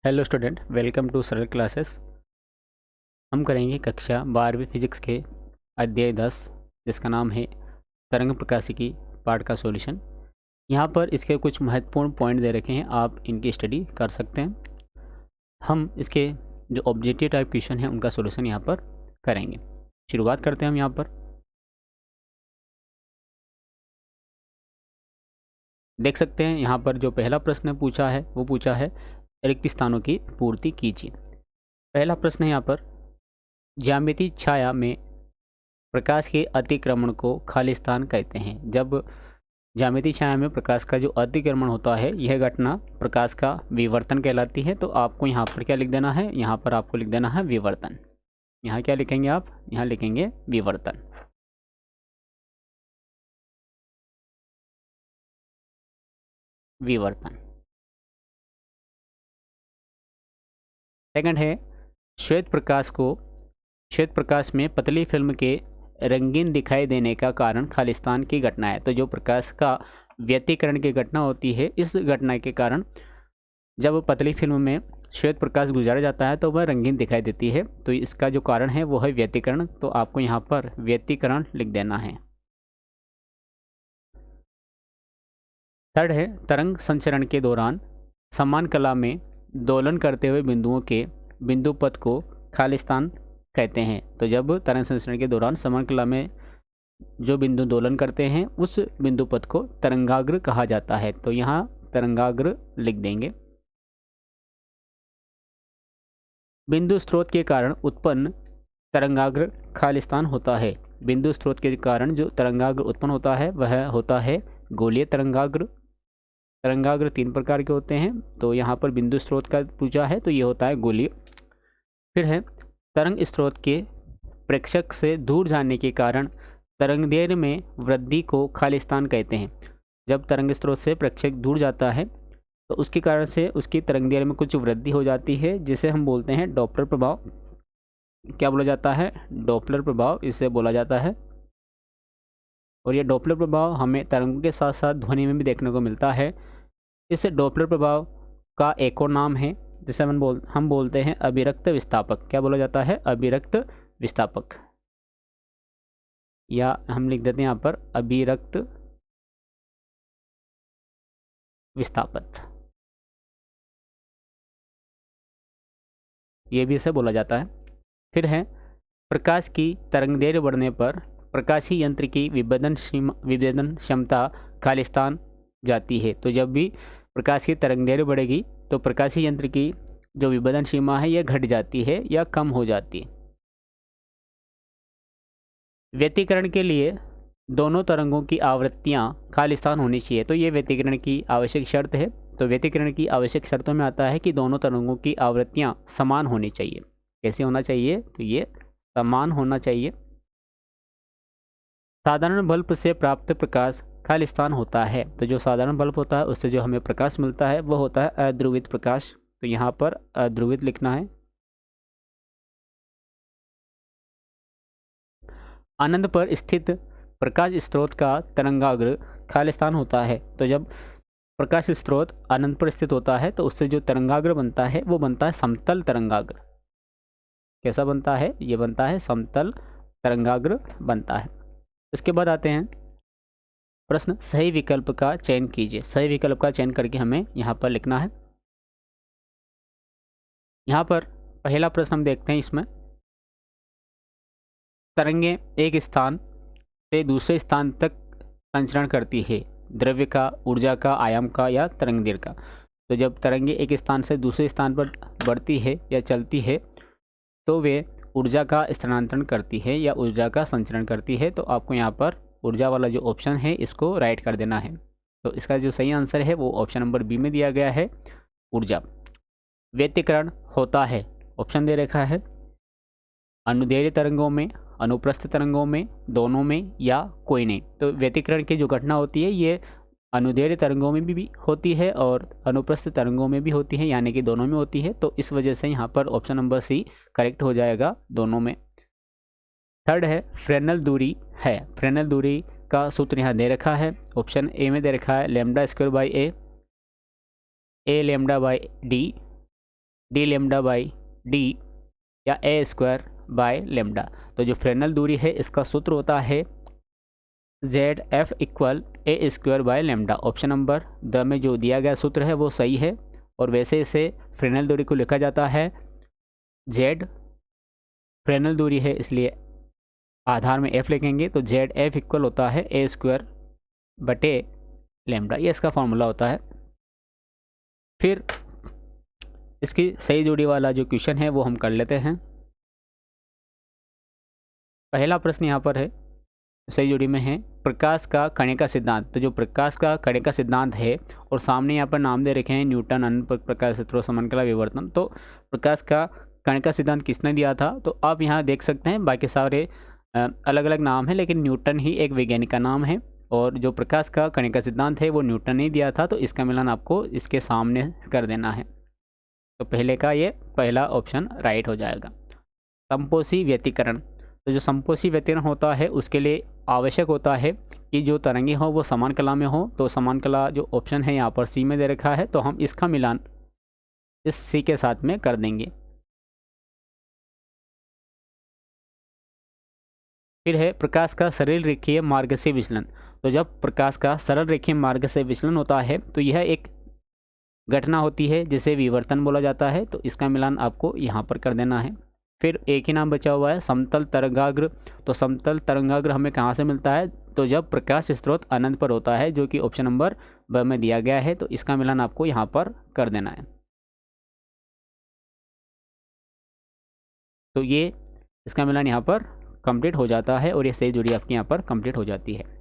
Hello student, welcome to सरल classes. हम करेंगे कक्षा 12वीं फिजिक्स के अध्याय 10, जिसका नाम है तरंग प्रकाशिकी पार्ट का सॉल्यूशन। यहाँ पर इसके कुछ महत्वपूर्ण पॉइंट दे रखे हैं, आप इनकी स्टडी कर सकते हैं। हम इसके जो ऑब्जेक्टिव टाइप क्वेश्चन हैं उनका सॉल्यूशन यहाँ पर करेंगे। शुरुआत करते हैं हम यहाँ पर। देख सकते हैं यहाँ पर जो पहला प्रश्न पूछा है वो पूछा है रिक्त स्थानों की पूर्ति कीजिए। पहला प्रश्न है यहाँ पर, ज्यामिति छाया में प्रकाश के अतिक्रमण को खालिस्तान कहते हैं। जब ज्यामिति छाया में प्रकाश का जो अतिक्रमण होता है, यह घटना प्रकाश का विवर्तन कहलाती है। तो आपको यहाँ पर क्या लिख देना है, यहाँ पर आपको लिख देना है विवर्तन। यहाँ क्या लिखेंगे आप, यहाँ लिखेंगे विवर्तन। विवर्तन। सेकंड है, श्वेत प्रकाश में पतली फिल्म के रंगीन दिखाई देने का कारण खालिस्तान की घटना है। तो जो प्रकाश का व्यतिकरण की घटना होती है, इस घटना के कारण जब पतली फिल्म में श्वेत प्रकाश गुजारा जाता है तो वह रंगीन दिखाई देती है। तो इसका जो कारण है वो है व्यतिकरण। तो आपको यहाँ पर व्यतिकरण लिख देना है। थर्ड है, तरंग संचरण के दौरान समान कला में दोलन करते हुए बिंदुओं के बिंदु पथ को खालिस्तान कहते हैं। तो जब तरंग संचरण के दौरान समान कला में जो बिंदु दोलन करते हैं, उस बिंदु पथ को तरंगाग्र कहा जाता है। तो यहाँ तरंगाग्र लिख देंगे। बिंदु स्रोत के कारण उत्पन्न तरंगाग्र खालिस्तान होता है। बिंदु स्रोत के कारण जो तरंगाग्र उत्पन्न होता है वह होता है गोलीय तरंगाग्र। तरंगाग्र 3 प्रकार के होते हैं। तो यहाँ पर बिंदु स्रोत का पूछा है तो ये होता है गोलीय। फिर है, तरंग स्रोत के प्रेक्षक से दूर जाने के कारण तरंगदैर्घ्य में वृद्धि को खालिस्तान कहते हैं। जब तरंग स्रोत से प्रेक्षक दूर जाता है तो उसके कारण से उसकी तरंगदैर्घ्य में कुछ वृद्धि हो जाती है, जिसे हम बोलते हैं डॉपलर प्रभाव। क्या बोला जाता है, डॉपलर प्रभाव इसे बोला जाता है। और ये डॉपलर प्रभाव हमें तरंगों के साथ साथ ध्वनि में भी देखने को मिलता है। इस डॉपलर प्रभाव का एक और नाम है जिसे हम बोलते हैं अभिरक्त विस्थापक। क्या बोला जाता है, अभिरक्त विस्थापक, या हम लिख देते हैं यहाँ पर अभिरक्त विस्थापक, ये भी इसे बोला जाता है। फिर है, प्रकाश की तरंगदैर्घ्य बढ़ने पर प्रकाशीय यंत्र की विभेदन क्षमता खालिस्तान जाती है। तो जब भी प्रकाश की तरंगदैर्घ्य बढ़ेगी तो प्रकाशीय यंत्र की जो विभेदन सीमा है यह घट जाती है या कम हो जाती है। व्यतिकरण के लिए दोनों तरंगों की आवृत्तियां खालिस्तान होनी चाहिए। तो ये व्यतिकरण की आवश्यक शर्त है। तो व्यतिकरण की आवश्यक शर्तों में आता है कि दोनों तरंगों की आवृत्तियां समान होनी चाहिए। कैसे होना चाहिए, तो ये समान होना चाहिए। साधारण बल्ब से प्राप्त प्रकाश खालिस्तान होता है। तो जो साधारण बल्ब होता है उससे जो हमें प्रकाश मिलता है वह होता है अध्रुवित प्रकाश। तो यहाँ पर अध्रुवित लिखना है। आनंद पर स्थित प्रकाश स्रोत का तरंगाग्र खालिस्तान होता है। तो जब प्रकाश स्रोत आनंद पर स्थित होता है तो उससे जो तरंगाग्र बनता है वो बनता है समतल तरंगाग्र। कैसा बनता है, ये बनता है समतल तरंगाग्र बनता है। इसके बाद आते हैं प्रश्न, सही विकल्प का चयन कीजिए। सही विकल्प का चयन करके हमें यहाँ पर लिखना है। यहाँ पर पहला प्रश्न हम देखते हैं। इसमें तरंगें एक स्थान से दूसरे स्थान तक संचरण करती है, द्रव्य का, ऊर्जा का, आयाम का या तरंगदैर्घ्य का। तो जब तरंगें एक स्थान से दूसरे स्थान पर बढ़ती है या चलती है तो वे ऊर्जा का स्थानांतरण करती है या ऊर्जा का संचरण करती है। तो आपको यहाँ पर ऊर्जा वाला जो ऑप्शन है इसको राइट कर देना है। तो इसका जो सही आंसर है वो ऑप्शन नंबर बी में दिया गया है, ऊर्जा। व्यतिकरण होता है, ऑप्शन दे रखा है, अनुदैर्घ्य तरंगों में, अनुप्रस्थ तरंगों में, दोनों में या कोई नहीं। तो व्यतिकरण की जो घटना होती है ये अनुदैर्घ्य तरंगों में भी होती है और अनुप्रस्थ तरंगों में भी होती है, यानी कि दोनों में होती है। तो इस वजह से यहाँ पर ऑप्शन नंबर सी करेक्ट हो जाएगा, दोनों में। थर्ड है, फ्रेनेल दूरी है। फ्रेनेल दूरी का सूत्र यहाँ दे रखा है, ऑप्शन ए में दे रखा है lambda square by A lambda by D D lambda by D या ए स्क्वायर बाय लेमडा। तो जो फ्रेनल दूरी है इसका सूत्र होता है Z F equal A square by lambda. Option number the में जो दिया गया सूत्र है वो सही है, और वैसे इसे फ्रेनल दूरी को लिखा जाता है जेड, फ्रेनल दूरी है इसलिए आधार में एफ लिखेंगे, तो जेड एफ इक्वल होता है ए स्क्वायर बटे लेमडा, ये इसका फॉर्मूला होता है। फिर इसकी सही जोड़ी वाला जो क्वेश्चन है वो हम कर लेते हैं। पहला प्रश्न यहाँ पर है, सही जोड़ी में है, प्रकाश का कणिका सिद्धांत। तो जो प्रकाश का कणिका सिद्धांत है, और सामने यहाँ पर नाम दे रखे हैं न्यूटन, अनंत प्रकाश स्रोत, समानकला विवर्तन। तो प्रकाश का कणिका सिद्धांत किसने दिया था, तो आप यहाँ देख सकते हैं बाकी सारे अलग अलग नाम है, लेकिन न्यूटन ही एक वैज्ञानिक का नाम है, और जो प्रकाश का कणिका सिद्धांत है वो न्यूटन ने दिया था। तो इसका मिलान आपको इसके सामने कर देना है। तो पहले का ये पहला ऑप्शन राइट हो जाएगा। संपोषी व्यतिकरण। तो जो संपोषी व्यतिकरण होता है उसके लिए आवश्यक होता है कि जो तरंगे हो वो समान कला में हो। तो समान कला जो ऑप्शन है यहाँ पर सी में दे रखा है, तो हम इसका मिलान इस सी के साथ में कर देंगे। फिर है प्रकाश का सरल रेखीय मार्ग से विचलन। तो जब प्रकाश का सरल रेखीय मार्ग से विचलन होता है तो यह एक घटना होती है जिसे विवर्तन बोला जाता है। तो इसका मिलान आपको यहाँ पर कर देना है। फिर एक ही नाम बचा हुआ है समतल तरंगाग्र। तो समतल तरंगाग्र हमें कहाँ से मिलता है, तो जब प्रकाश स्रोत अनंत पर होता है, जो कि ऑप्शन नंबर ब में दिया गया है। तो इसका मिलान आपको यहाँ पर कर देना है। तो ये इसका मिलान यहाँ पर कंप्लीट हो जाता है, और ये सही जोड़ी आपकी यहाँ पर कंप्लीट हो जाती है।